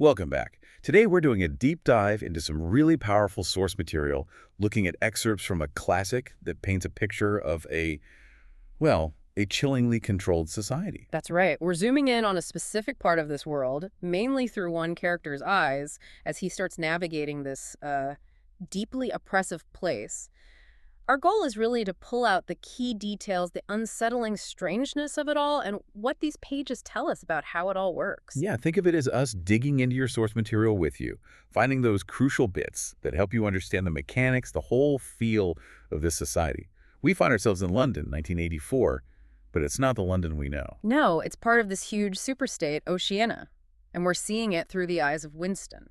Welcome back. Today we're doing a deep dive into some really powerful source material, looking at excerpts from a classic that paints a picture of a chillingly controlled society. That's right. We're zooming in on a specific part of this world, mainly through one character's eyes, as he starts navigating this deeply oppressive place. Our goal is really to pull out the key details, the unsettling strangeness of it all, and what these pages tell us about how it all works. Yeah, think of it as us digging into your source material with you, finding those crucial bits that help you understand the mechanics, the whole feel of this society. We find ourselves in London, 1984, but it's not the London we know. No, it's part of this huge superstate, Oceania, and we're seeing it through the eyes of Winston.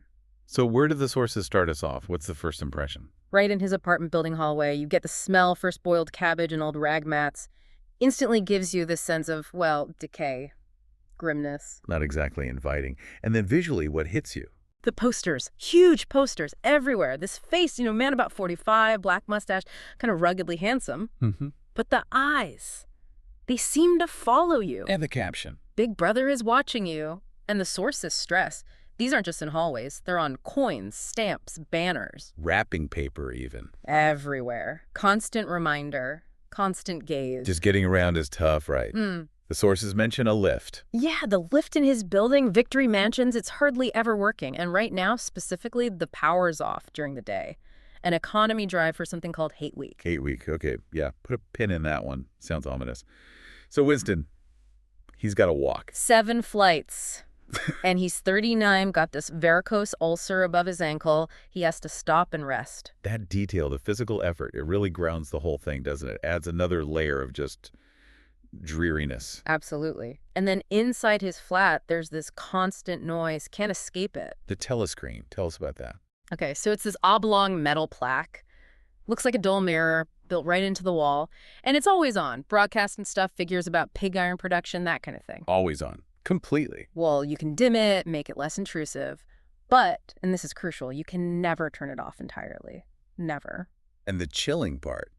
So where do the sources start us off? What's the first impression? Right in his apartment building hallway, you get the smell, first boiled cabbage and old rag mats. Instantly gives you this sense of, well, decay, grimness. Not exactly inviting. And then visually, what hits you? The posters, huge posters everywhere. This face, man about 45, black mustache, kind of ruggedly handsome. But the eyes, they seem to follow you. And the caption. Big Brother is watching you. And the sources stress. These aren't just in hallways. They're on coins, stamps, banners. Wrapping paper, even. Everywhere. Constant reminder. Constant gaze. Just getting around is tough, right? The sources mention a lift. Yeah, the lift in his building, Victory Mansions, it's hardly ever working. And right now, specifically, the power's off during the day. An economy drive for something called Hate Week. Hate Week, okay. Yeah, put a pin in that one. Sounds ominous. So Winston, he's got to walk. 7 flights. And he's 39, got this varicose ulcer above his ankle. He has to stop and rest. That detail, the physical effort, it really grounds the whole thing, doesn't it? Adds another layer of just dreariness. Absolutely. And then inside his flat, there's this constant noise. Can't escape it. The telescreen. Tell us about that. Okay, so it's this oblong metal plaque. Looks like a dull mirror built right into the wall. And it's always on. Broadcasting stuff, figures about pig iron production, that kind of thing. Always on. Completely. Well, you can dim it, make it less intrusive. But, and this is crucial, you can never turn it off entirely. Never. And the chilling part,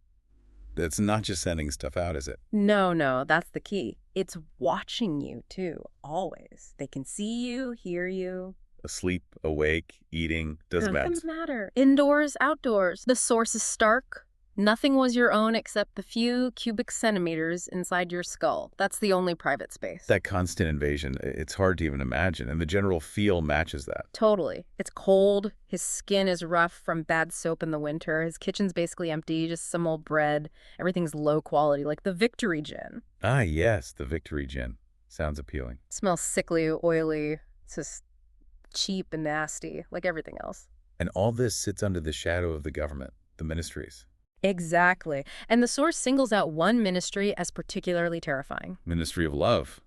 that's not just sending stuff out, is it? No, that's the key. It's watching you, too, always. They can see you, hear you. Asleep, awake, eating, doesn't matter. Doesn't matter. Indoors, outdoors. The source is stark. Nothing was your own except the few cubic centimeters inside your skull. That's the only private space. That constant invasion, it's hard to even imagine, and the general feel matches that. Totally. It's cold. His skin is rough from bad soap in the winter. His kitchen's basically empty, just some old bread. Everything's low quality, like the Victory Gin. Ah, yes, the Victory Gin. Sounds appealing. It smells sickly, oily. It's just cheap and nasty, like everything else. And all this sits under the shadow of the government, the ministries. Exactly. And the source singles out one ministry as particularly terrifying. Ministry of Love.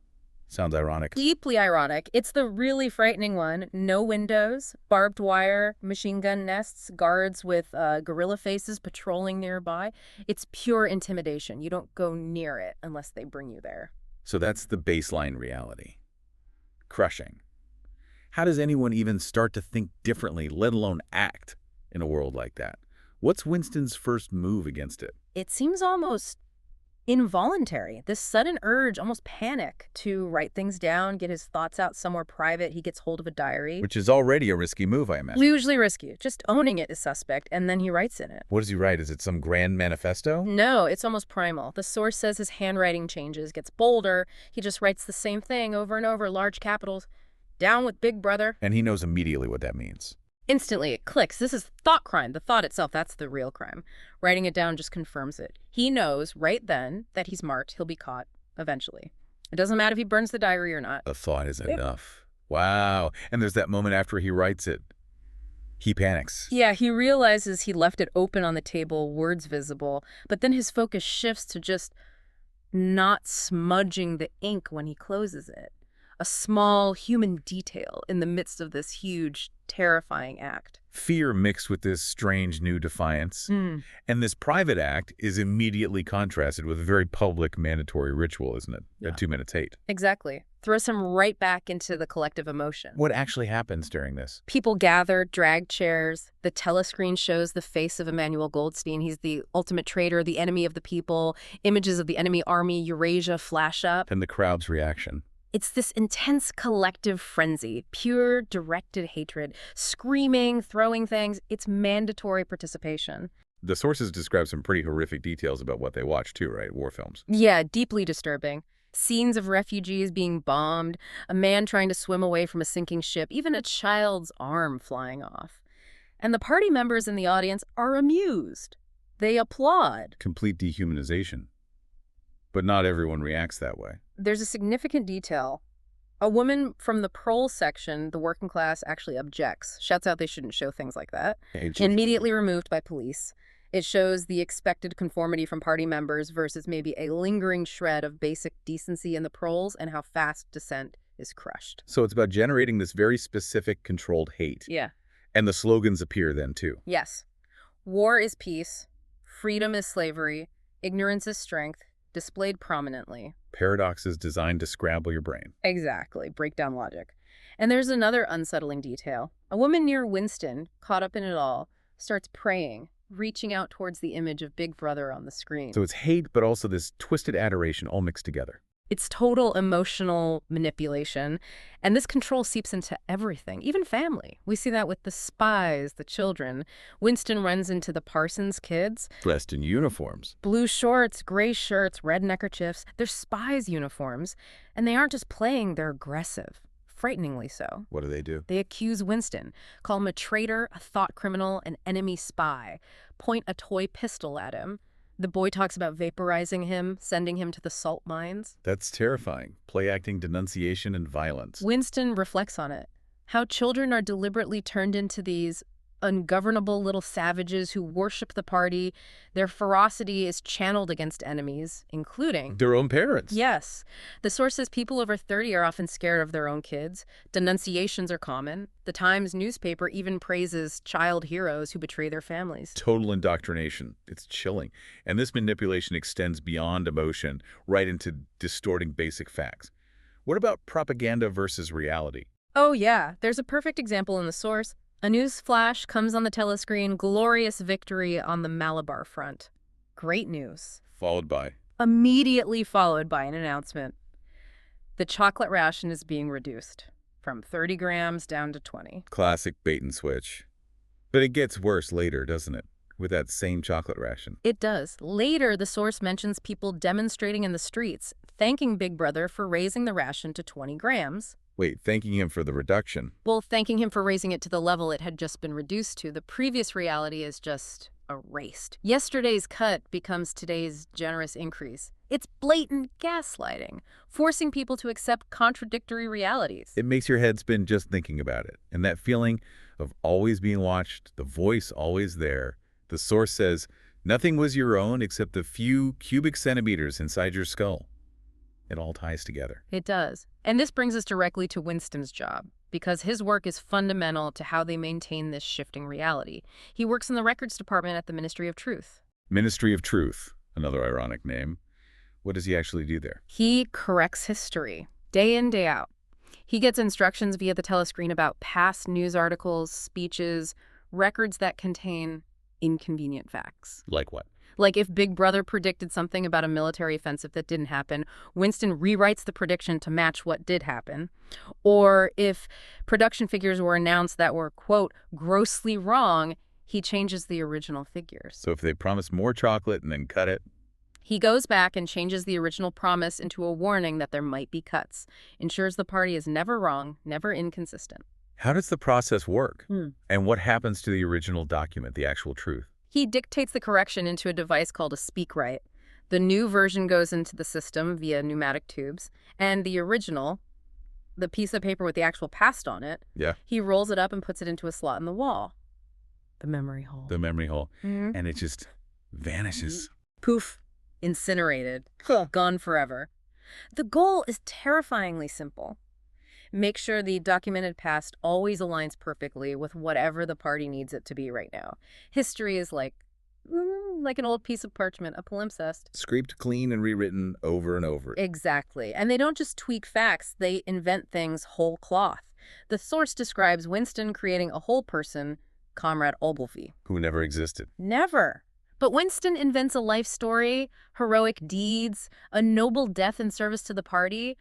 Sounds ironic. Deeply ironic. It's the really frightening one. No windows, barbed wire, machine gun nests, guards with gorilla faces patrolling nearby. It's pure intimidation. You don't go near it unless they bring you there. So that's the baseline reality. Crushing. How does anyone even start to think differently, let alone act in a world like that? What's Winston's first move against it? It seems almost involuntary. This sudden urge, almost panic, to write things down, get his thoughts out somewhere private. He gets hold of a diary. Which is already a risky move, I imagine. Usually risky. Just owning it is suspect, and then he writes in it. What does he write? Is it some grand manifesto? No, it's almost primal. The source says his handwriting changes, gets bolder. He just writes the same thing over and over, large capitals. Down with Big Brother. And he knows immediately what that means. Instantly, it clicks. This is thought crime. The thought itself, that's the real crime. Writing it down just confirms it. He knows right then that he's marked. He'll be caught eventually. It doesn't matter if he burns the diary or not. The thought is enough. Wow. And there's that moment after he writes it. He panics. Yeah, he realizes he left it open on the table, words visible, but then his focus shifts to just not smudging the ink when he closes it. A small human detail in the midst of this huge, terrifying act. Fear mixed with this strange new defiance. And this private act is immediately contrasted with a very public mandatory ritual, isn't it? Yeah. At 2 minutes 8. Exactly. Throws him right back into the collective emotion. What actually happens during this? People gather, drag chairs. The telescreen shows the face of Emmanuel Goldstein. He's the ultimate traitor, the enemy of the people. Images of the enemy army, Eurasia, flash up. And the crowd's reaction. It's this intense collective frenzy, pure directed hatred, screaming, throwing things. It's mandatory participation. The sources describe some pretty horrific details about what they watch too, right? War films. Yeah, deeply disturbing. Scenes of refugees being bombed, a man trying to swim away from a sinking ship, even a child's arm flying off. And the party members in the audience are amused. They applaud. Complete dehumanization. But not everyone reacts that way. There's a significant detail. A woman from the prole section, the working class, actually objects, shouts out they shouldn't show things like that. Immediately removed by police. It shows the expected conformity from party members versus maybe a lingering shred of basic decency in the proles and how fast dissent is crushed. So it's about generating this very specific controlled hate. Yeah. And the slogans appear then too. Yes. War is peace. Freedom is slavery. Ignorance is strength. Displayed prominently. Paradoxes designed to scramble your brain. Exactly. Break down logic. And there's another unsettling detail. A woman near Winston, caught up in it all, starts praying, reaching out towards the image of Big Brother on the screen. So it's hate, but also this twisted adoration all mixed together. It's total emotional manipulation, and this control seeps into everything, even family. We see that with the spies, the children. Winston runs into the Parsons kids. Dressed in uniforms. Blue shorts, gray shirts, red neckerchiefs. They're spies' uniforms, and they aren't just playing, they're aggressive. Frighteningly so. What do? They accuse Winston, call him a traitor, a thought criminal, an enemy spy, point a toy pistol at him. The boy talks about vaporizing him, sending him to the salt mines. That's terrifying. Play-acting denunciation and violence. Winston reflects on it. How children are deliberately turned into these ungovernable little savages who worship the party. Their ferocity is channeled against enemies, including their own parents. Yes. The source says people over 30 are often scared of their own kids. Denunciations are common. The Times newspaper even praises child heroes who betray their families. Total indoctrination. It's chilling. And this manipulation extends beyond emotion, right into distorting basic facts. What about propaganda versus reality? Oh, yeah. There's a perfect example in the source. A news flash comes on the telescreen, glorious victory on the Malabar front. Great news. Followed by? Immediately followed by an announcement. The chocolate ration is being reduced from 30 grams down to 20. Classic bait and switch. But it gets worse later, doesn't it? With that same chocolate ration. It does. Later, the source mentions people demonstrating in the streets, thanking Big Brother for raising the ration to 20 grams. Wait, thanking him for the reduction? Well, thanking him for raising it to the level it had just been reduced to. The previous reality is just erased. Yesterday's cut becomes today's generous increase. It's blatant gaslighting, forcing people to accept contradictory realities. It makes your head spin just thinking about it. And that feeling of always being watched, the voice always there. The source says, nothing was your own except the few cubic centimeters inside your skull. It all ties together. It does. And this brings us directly to Winston's job, because his work is fundamental to how they maintain this shifting reality. He works in the records department at the Ministry of Truth. Ministry of Truth, another ironic name. What does he actually do there? He corrects history, day in, day out. He gets instructions via the telescreen about past news articles, speeches, records that contain inconvenient facts. Like what? Like if Big Brother predicted something about a military offensive that didn't happen, Winston rewrites the prediction to match what did happen. Or if production figures were announced that were, quote, grossly wrong, he changes the original figures. So if they promise more chocolate and then cut it? He goes back and changes the original promise into a warning that there might be cuts. Ensures the party is never wrong, never inconsistent. How does the process work? And what happens to the original document, the actual truth? He dictates the correction into a device called a speakwrite. The new version goes into the system via pneumatic tubes, and the original, the piece of paper with the actual past on it, he rolls it up and puts it into a slot in the wall. The memory hole. The memory hole. And it just vanishes. Poof. Incinerated. Gone forever. The goal is terrifyingly simple. Make sure the documented past always aligns perfectly with whatever the party needs it to be right now. History is like an old piece of parchment, a palimpsest. Scraped clean and rewritten over and over. Exactly. And they don't just tweak facts, they invent things whole cloth. The source describes Winston creating a whole person, Comrade Ogilvy. Who never existed. Never. But Winston invents a life story, heroic deeds, a noble death in service to the party,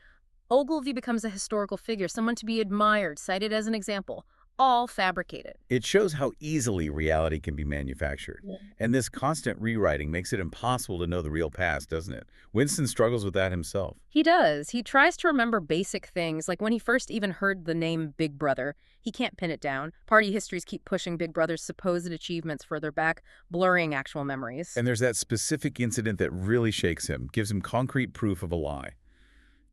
Ogilvy becomes a historical figure, someone to be admired, cited as an example, all fabricated. It shows how easily reality can be manufactured. Yeah. And this constant rewriting makes it impossible to know the real past, doesn't it? Winston struggles with that himself. He does. He tries to remember basic things, like when he first even heard the name Big Brother. He can't pin it down. Party histories keep pushing Big Brother's supposed achievements further back, blurring actual memories. And there's that specific incident that really shakes him, gives him concrete proof of a lie.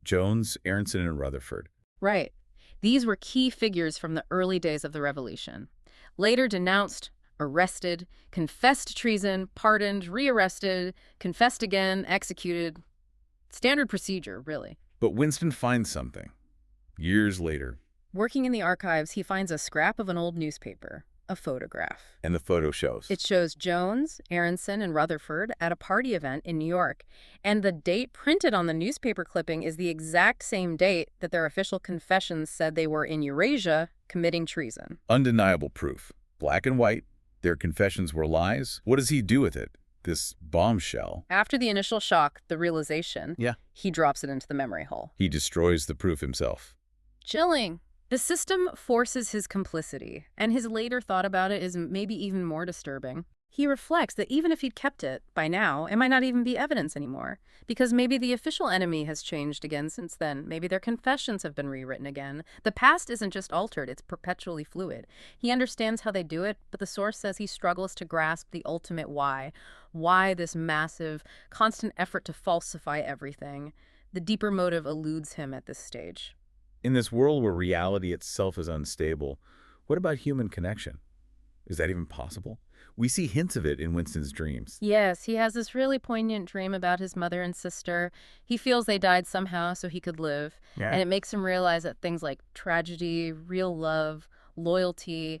Jones, Aronson, and Rutherford. Right. These were key figures from the early days of the Revolution. Later denounced, arrested, confessed treason, pardoned, rearrested, confessed again, executed. Standard procedure, really. But Winston finds something. Years later. Working in the archives, he finds a scrap of an old newspaper, a photograph. And the photo shows. It shows Jones, Aronson, and Rutherford at a party event in New York. And the date printed on the newspaper clipping is the exact same date that their official confessions said they were in Eurasia committing treason. Undeniable proof. Black and white. Their confessions were lies. What does he do with it? This bombshell. After the initial shock, the realization, he drops it into the memory hole. He destroys the proof himself. Chilling. The system forces his complicity, and his later thought about it is maybe even more disturbing. He reflects that even if he'd kept it, by now, it might not even be evidence anymore, because maybe the official enemy has changed again since then. Maybe their confessions have been rewritten again. The past isn't just altered, it's perpetually fluid. He understands how they do it, but the source says he struggles to grasp the ultimate why. Why this massive, constant effort to falsify everything? The deeper motive eludes him at this stage. In this world where reality itself is unstable, what about human connection? Is that even possible? We see hints of it in Winston's dreams. Yes, he has this really poignant dream about his mother and sister. He feels they died somehow so he could live. And it makes him realize that things like tragedy, real love, loyalty,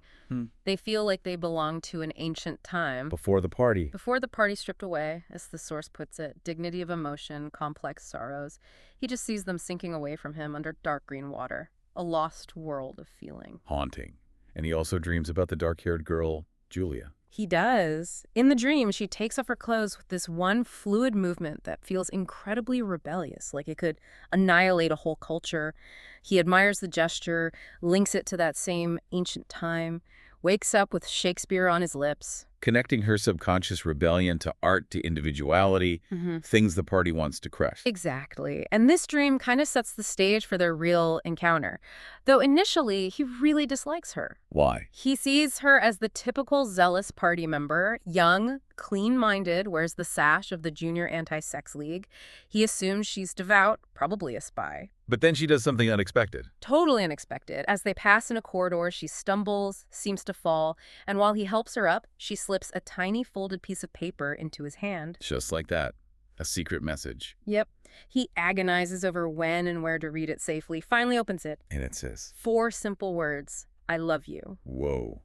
they feel like they belong to an ancient time. Before the party. Before the party stripped away, as the source puts it, dignity of emotion, complex sorrows. He just sees them sinking away from him under dark green water. A lost world of feeling. Haunting. And he also dreams about the dark-haired girl, Julia. He does. In the dream, she takes off her clothes with this one fluid movement that feels incredibly rebellious, like it could annihilate a whole culture. He admires the gesture, links it to that same ancient time, wakes up with Shakespeare on his lips. Connecting her subconscious rebellion to art, to individuality, things the party wants to crush. Exactly. And this dream kind of sets the stage for their real encounter. Though initially, he really dislikes her. Why? He sees her as the typical zealous party member, young, clean-minded, wears the sash of the Junior Anti-Sex League. He assumes she's devout, probably a spy. But then she does something unexpected. Totally unexpected. As they pass in a corridor, she stumbles, seems to fall, and while he helps her up, she slips a tiny folded piece of paper into his hand. Just like that. A secret message. Yep. He agonizes over when and where to read it safely, finally opens it. And it says, 4 simple words. I love you. Whoa.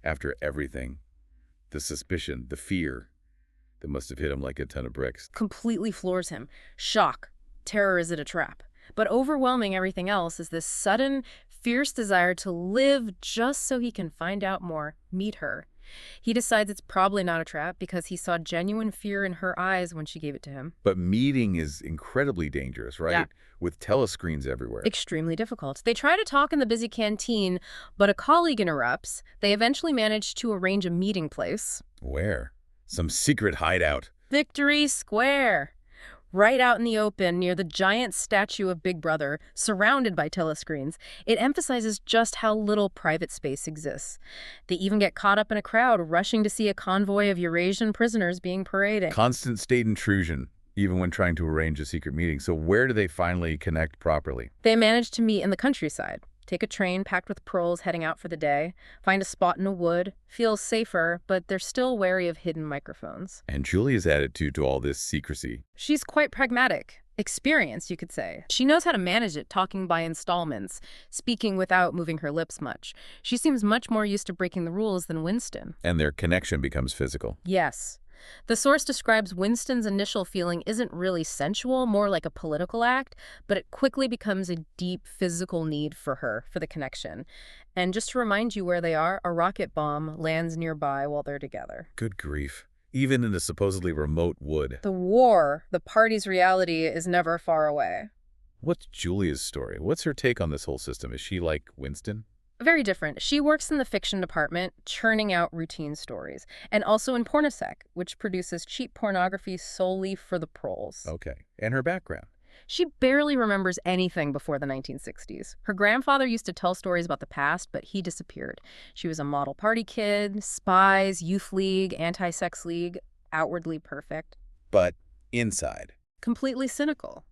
After everything, the suspicion, the fear, that must have hit him like a ton of bricks. Completely floors him. Shock. Terror, is it a trap? But overwhelming everything else is this sudden, fierce desire to live just so he can find out more, meet her. He decides it's probably not a trap because he saw genuine fear in her eyes when she gave it to him. But meeting is incredibly dangerous, right? Yeah. With telescreens everywhere. Extremely difficult. They try to talk in the busy canteen, but a colleague interrupts. They eventually manage to arrange a meeting place. Where? Some secret hideout. Victory Square. Right out in the open near the giant statue of Big Brother, surrounded by telescreens. It emphasizes just how little private space exists. They even get caught up in a crowd rushing to see a convoy of Eurasian prisoners being paraded. Constant state intrusion, even when trying to arrange a secret meeting. So where do they finally connect properly? They manage to meet in the countryside. Take a train packed with proles heading out for the day, find a spot in a wood, feels safer, but they're still wary of hidden microphones. And Julia's attitude to all this secrecy. She's quite pragmatic. Experienced, you could say. She knows how to manage it, talking by installments, speaking without moving her lips much. She seems much more used to breaking the rules than Winston. And their connection becomes physical. Yes. The source describes Winston's initial feeling isn't really sensual, more like a political act, but it quickly becomes a deep physical need for her, for the connection. And just to remind you where they are, a rocket bomb lands nearby while they're together. Good grief. Even in a supposedly remote wood. The war, the party's reality, is never far away. What's Julia's story? What's her take on this whole system? Is she like Winston? Very different. She works in the fiction department, churning out routine stories, and also in Pornosec, which produces cheap pornography solely for the proles. Okay. And her background? She barely remembers anything before the 1960s. Her grandfather used to tell stories about the past, but he disappeared. She was a model party kid, spies, youth league, anti-sex league, outwardly perfect. But inside. Completely cynical.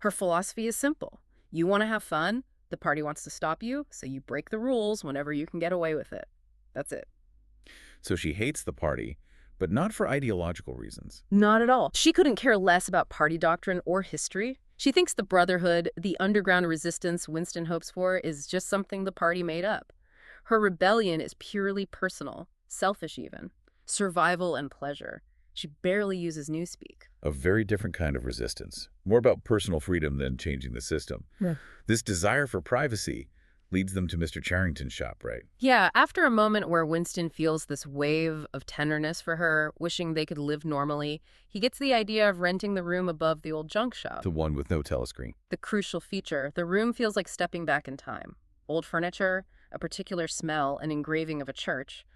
Her philosophy is simple. You want to have fun, the party wants to stop you, so you break the rules whenever you can get away with it. That's it. So she hates the party, but not for ideological reasons. Not at all. She couldn't care less about party doctrine or history. She thinks the brotherhood, the underground resistance Winston hopes for, is just something the party made up. Her rebellion is purely personal, selfish even, survival and pleasure. She barely uses Newspeak. A very different kind of resistance. More about personal freedom than changing the system. Yeah. This desire for privacy leads them to Mr. Charrington's shop, right? Yeah, after a moment where Winston feels this wave of tenderness for her, wishing they could live normally, he gets the idea of renting the room above the old junk shop. The one with no telescreen. The crucial feature, the room feels like stepping back in time. Old furniture, a particular smell, an engraving of a church.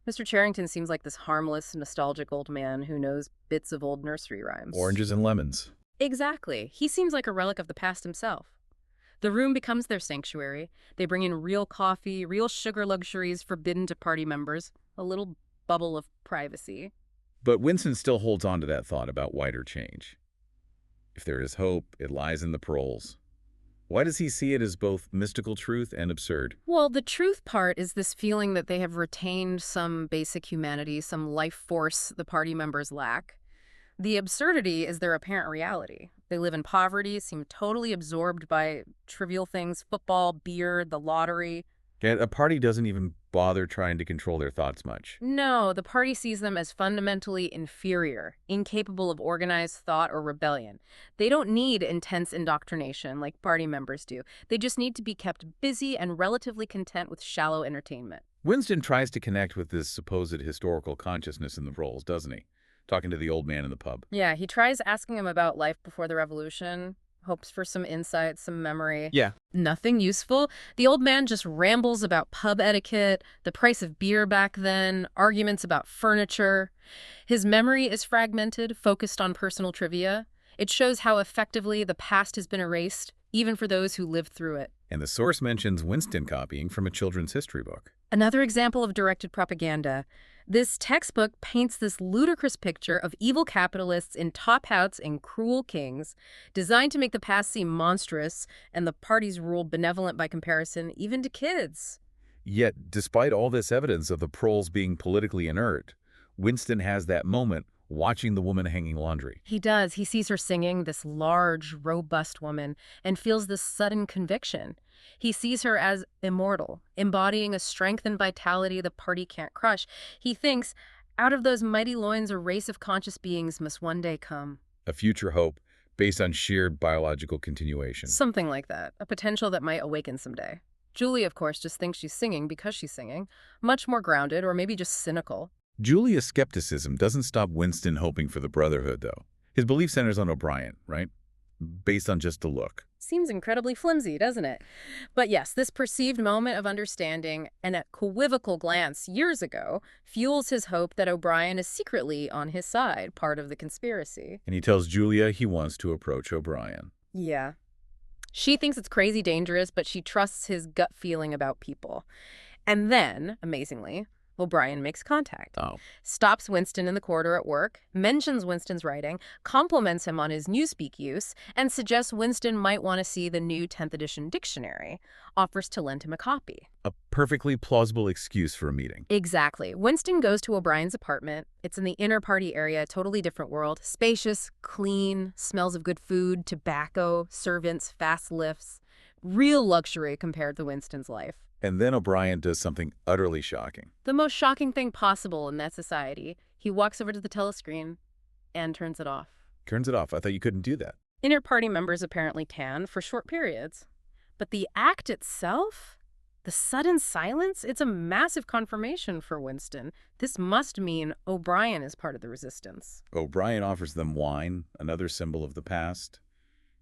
Mr. Charrington seems like this harmless, nostalgic old man who knows bits of old nursery rhymes. Oranges and lemons. Exactly. He seems like a relic of the past himself. The room becomes their sanctuary. They bring in real coffee, real sugar luxuries forbidden to party members, a little bubble of privacy. But Winston still holds on to that thought about wider change. If there is hope, it lies in the proles. Why does he see it as both mystical truth and absurd? Well, the truth part is this feeling that they have retained some basic humanity, some life force the party members lack. The absurdity is their apparent reality. They live in poverty, seem totally absorbed by trivial things, football, beer, the lottery. Yet a party doesn't even bother trying to control their thoughts much. No, the party sees them as fundamentally inferior, incapable of organized thought or rebellion. They don't need intense indoctrination like party members do. They just need to be kept busy and relatively content with shallow entertainment. Winston tries to connect with this supposed historical consciousness in the roles, doesn't he? Talking to the old man in the pub. Yeah, he tries asking him about life before the revolution, hopes for some insight, some memory. Yeah. Nothing useful. The old man just rambles about pub etiquette, the price of beer back then, arguments about furniture. His memory is fragmented, focused on personal trivia. It shows how effectively the past has been erased, even for those who lived through it. And the source mentions Winston copying from a children's history book. Another example of directed propaganda. This textbook paints this ludicrous picture of evil capitalists in top hats and cruel kings, designed to make the past seem monstrous and the party's rule benevolent by comparison, even to kids. Yet, despite all this evidence of the proles being politically inert, Winston has that moment watching the woman hanging laundry. He does. He sees her singing, this large, robust woman, and feels this sudden conviction. He sees her as immortal, embodying a strength and vitality the party can't crush. He thinks, out of those mighty loins a race of conscious beings must one day come. A future hope based on sheer biological continuation. Something like that. A potential that might awaken someday. Julie, of course, just thinks she's singing because she's singing. Much more grounded, or maybe just cynical. Julia's skepticism doesn't stop Winston hoping for the Brotherhood, though. His belief centers on O'Brien, right? Based on just a look. Seems incredibly flimsy, doesn't it? But yes, this perceived moment of understanding and a equivocal glance years ago fuels his hope that O'Brien is secretly on his side, part of the conspiracy. And he tells Julia he wants to approach O'Brien. Yeah. She thinks it's crazy dangerous, but she trusts his gut feeling about people. And then, amazingly, O'Brien makes contact. Oh. Stops Winston in the corridor at work, mentions Winston's writing, compliments him on his Newspeak use, and suggests Winston might want to see the new 10th edition dictionary, offers to lend him a copy. A perfectly plausible excuse for a meeting. Exactly. Winston goes to O'Brien's apartment. It's in the inner party area, totally different world. Spacious, clean, smells of good food, tobacco, servants, fast lifts. Real luxury compared to Winston's life. And then O'Brien does something utterly shocking. The most shocking thing possible in that society. He walks over to the telescreen and turns it off. Turns it off. I thought you couldn't do that. Inner party members apparently can for short periods. But the act itself, the sudden silence, it's a massive confirmation for Winston. This must mean O'Brien is part of the resistance. O'Brien offers them wine, another symbol of the past,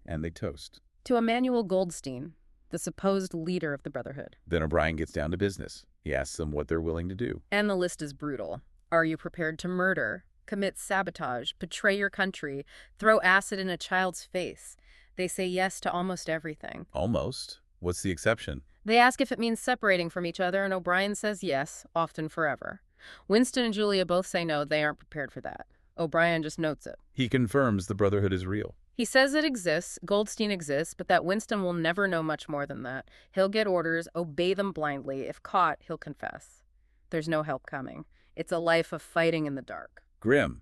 and they toast. to Emmanuel Goldstein, the supposed leader of the Brotherhood. Then O'Brien gets down to business. He asks them what they're willing to do. And the list is brutal. Are you prepared to murder, commit sabotage, betray your country, throw acid in a child's face? They say yes to almost everything. Almost. What's the exception? They ask if it means separating from each other, and O'Brien says yes, often forever. Winston and Julia both say no, they aren't prepared for that. O'Brien just notes it. He confirms the Brotherhood is real. He says it exists, Goldstein exists, but that Winston will never know much more than that. He'll get orders, obey them blindly. If caught, he'll confess. There's no help coming. It's a life of fighting in the dark. Grim,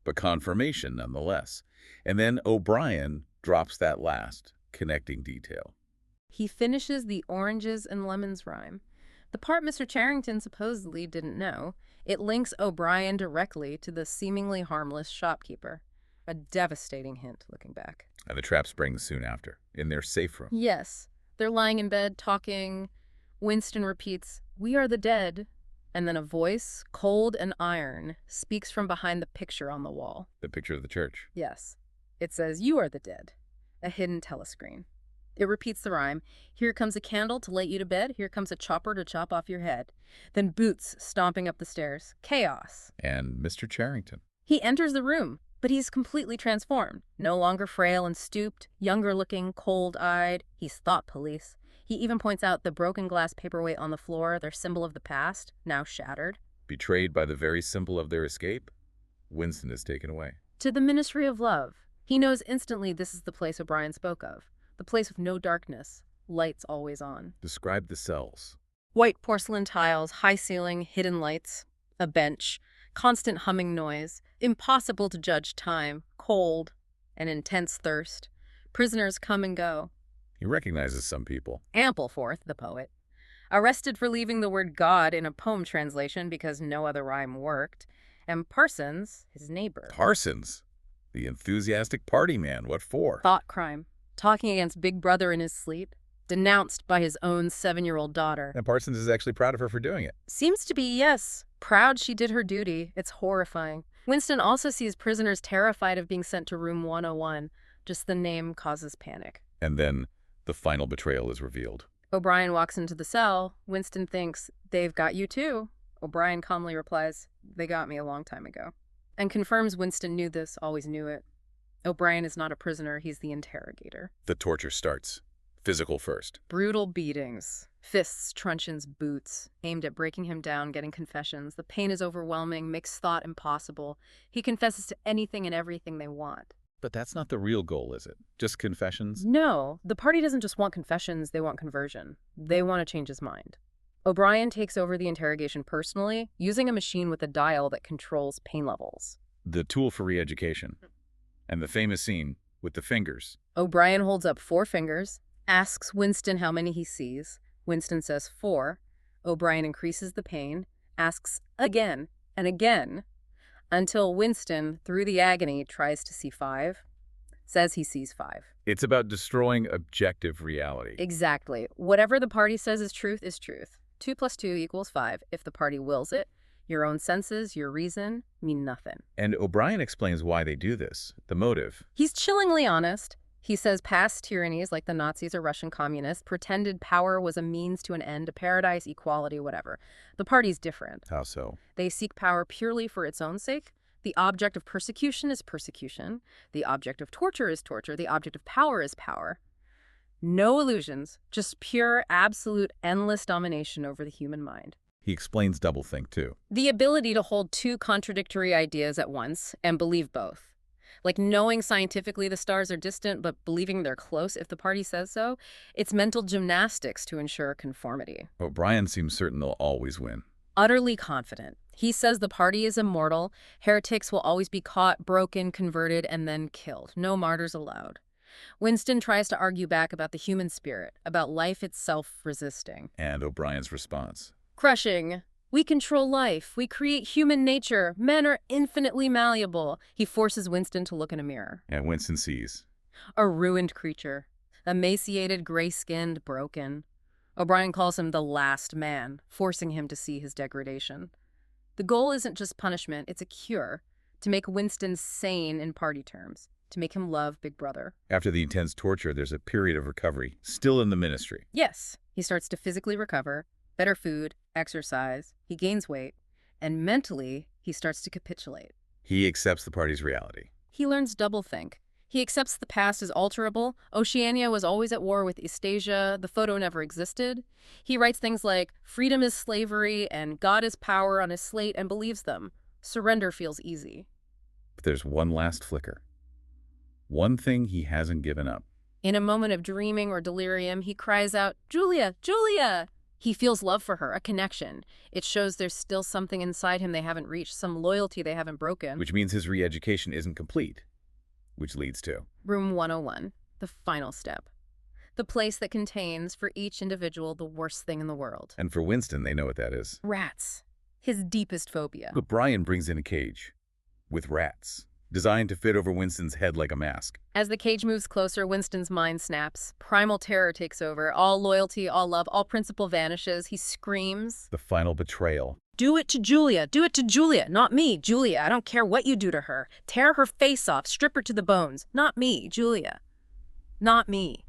but confirmation nonetheless. And then O'Brien drops that last connecting detail. He finishes the oranges and lemons rhyme. The part Mr. Charrington supposedly didn't know. It links O'Brien directly to the seemingly harmless shopkeeper. A devastating hint, looking back. And the trap springs soon after, in their safe room. Yes. They're lying in bed, talking. Winston repeats, "We are the dead." And then a voice, cold and iron, speaks from behind the picture on the wall. The picture of the church. Yes. It says, "You are the dead." A hidden telescreen. It repeats the rhyme. Here comes a candle to light you to bed. Here comes a chopper to chop off your head. Then boots stomping up the stairs. Chaos. And Mr. Charrington. He enters the room, but he's completely transformed. No longer frail and stooped, younger looking, cold-eyed. He's thought police. He even points out the broken glass paperweight on the floor, their symbol of the past, now shattered. Betrayed by the very symbol of their escape, Winston is taken away. To the Ministry of Love. He knows instantly this is the place O'Brien spoke of. The place with no darkness, lights always on. Describe the cells. White porcelain tiles, high ceiling, hidden lights, a bench, constant humming noise, impossible to judge time, cold, an intense thirst. Prisoners come and go. He recognizes some people. Ampleforth, the poet, arrested for leaving the word God in a poem translation because no other rhyme worked, and Parsons, his neighbor. Parsons, the enthusiastic party man. What for? Thought crime. Talking against Big Brother in his sleep, denounced by his own 7-year-old daughter. And Parsons is actually proud of her for doing it. Seems to be, yes. Proud she did her duty. It's horrifying. Winston also sees prisoners terrified of being sent to room 101. Just the name causes panic. And then the final betrayal is revealed. O'Brien walks into the cell. Winston thinks, "They've got you too." O'Brien calmly replies, "They got me a long time ago." And confirms Winston knew this, always knew it. O'Brien is not a prisoner, he's the interrogator. The torture starts. Physical first. Brutal beatings. Fists, truncheons, boots, aimed at breaking him down, getting confessions. The pain is overwhelming, makes thought impossible. He confesses to anything and everything they want. But that's not the real goal, is it? Just confessions? No, the party doesn't just want confessions, they want conversion. They want to change his mind. O'Brien takes over the interrogation personally, using a machine with a dial that controls pain levels. The tool for re-education. And the famous scene with the fingers. O'Brien holds up 4 fingers, asks Winston how many he sees. Winston says 4. O'Brien increases the pain, asks again and again, until Winston, through the agony, tries to see 5, says he sees 5. It's about destroying objective reality. Exactly. Whatever the party says is truth is truth. 2 + 2 = 5. If the party wills it, your own senses, your reason, mean nothing. And O'Brien explains why they do this, the motive. He's chillingly honest. He says past tyrannies, like the Nazis or Russian communists, pretended power was a means to an end, a paradise, equality, whatever. The party's different. How so? They seek power purely for its own sake. The object of persecution is persecution. The object of torture is torture. The object of power is power. No illusions, just pure, absolute, endless domination over the human mind. He explains doublethink, too. The ability to hold 2 contradictory ideas at once and believe both. Like knowing scientifically the stars are distant, but believing they're close if the party says so. It's mental gymnastics to ensure conformity. O'Brien seems certain they'll always win. Utterly confident. He says the party is immortal. Heretics will always be caught, broken, converted, and then killed. No martyrs allowed. Winston tries to argue back about the human spirit, about life itself resisting. And O'Brien's response. Crushing. We control life. We create human nature. Men are infinitely malleable. He forces Winston to look in a mirror. And Winston sees. A ruined creature. Emaciated, gray-skinned, broken. O'Brien calls him the last man, forcing him to see his degradation. The goal isn't just punishment, it's a cure. To make Winston sane in party terms. to make him love Big Brother. After the intense torture, there's a period of recovery, still in the ministry. Yes, he starts to physically recover, better food, exercise, he gains weight, and mentally, he starts to capitulate. He accepts the party's reality. He learns doublethink. He accepts the past is alterable. Oceania was always at war with Eastasia. The photo never existed. He writes things like, freedom is slavery and God is power on his slate and believes them. Surrender feels easy. But there's one last flicker. One thing he hasn't given up. In a moment of dreaming or delirium, he cries out, Julia, Julia! He feels love for her, a connection. It shows there's still something inside him they haven't reached, some loyalty they haven't broken. Which means his re-education isn't complete. Which leads to Room 101, the final step. The place that contains, for each individual, the worst thing in the world. And for Winston, they know what that is. Rats. His deepest phobia. But Brian brings in a cage with rats, designed to fit over Winston's head like a mask. As the cage moves closer, Winston's mind snaps. Primal terror takes over. All loyalty, all love, all principle vanishes. He screams. The final betrayal. Do it to Julia. Do it to Julia. Not me, Julia. I don't care what you do to her. Tear her face off. Strip her to the bones. Not me, Julia. Not me.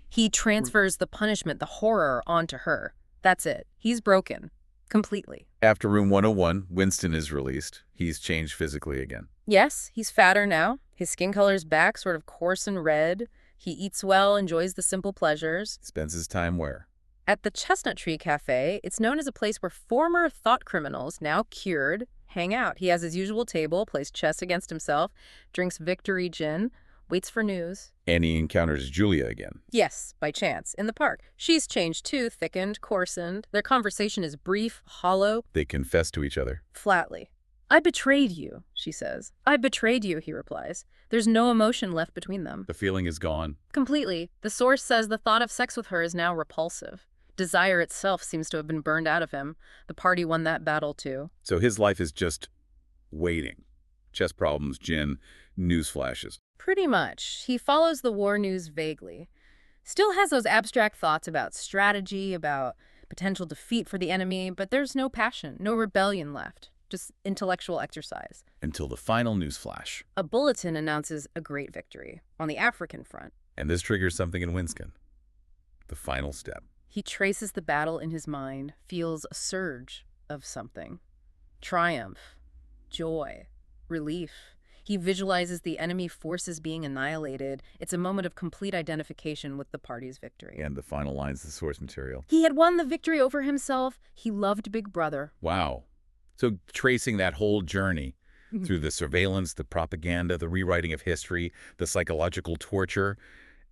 He transfers the punishment, the horror, onto her. That's it. He's broken. Completely. After room 101, Winston is released. He's changed physically again. Yes, he's fatter now. His skin color's back, sort of coarse and red. He eats well, enjoys the simple pleasures. Spends his time where? At the Chestnut Tree Cafe, it's known as a place where former thought criminals, now cured, hang out. He has his usual table, plays chess against himself, drinks victory gin, waits for news. And he encounters Julia again. Yes, by chance, in the park. She's changed too, thickened, coarsened. Their conversation is brief, hollow. They confess to each other. Flatly. I betrayed you, she says. I betrayed you, he replies. There's no emotion left between them. The feeling is gone. Completely. The source says the thought of sex with her is now repulsive. Desire itself seems to have been burned out of him. The party won that battle too. So his life is just waiting. Chess problems, gin, news flashes. Pretty much. He follows the war news vaguely. Still has those abstract thoughts about strategy, about potential defeat for the enemy, but there's no passion, no rebellion left. Just intellectual exercise. Until the final news flash. A bulletin announces a great victory on the African front. And this triggers something in Winston. The final step. He traces the battle in his mind, feels a surge of something. Triumph, joy, relief. He visualizes the enemy forces being annihilated. It's a moment of complete identification with the party's victory. And the final line's the source material. He had won the victory over himself. He loved Big Brother. Wow. So tracing that whole journey through the surveillance, the propaganda, the rewriting of history, the psychological torture,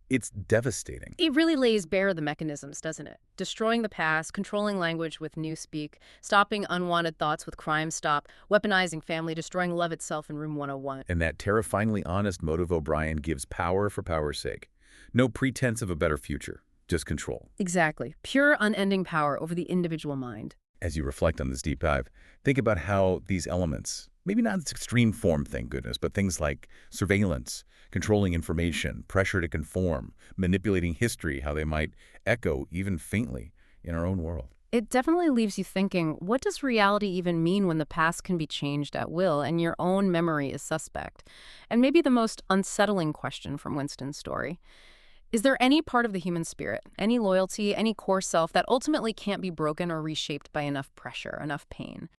it's devastating. It really lays bare the mechanisms, doesn't it? Destroying the past, controlling language with Newspeak, stopping unwanted thoughts with Crime Stop, weaponizing family, destroying love itself in Room 101. And that terrifyingly honest motive O'Brien gives power for power's sake. No pretense of a better future, just control. Exactly. Pure, unending power over the individual mind. As you reflect on this deep dive, think about how these elements, maybe not its extreme form, thank goodness, but things like surveillance, controlling information, pressure to conform, manipulating history, how they might echo even faintly in our own world. It definitely leaves you thinking, what does reality even mean when the past can be changed at will and your own memory is suspect? And maybe the most unsettling question from Winston's story. Is there any part of the human spirit, any loyalty, any core self that ultimately can't be broken or reshaped by enough pressure, enough pain?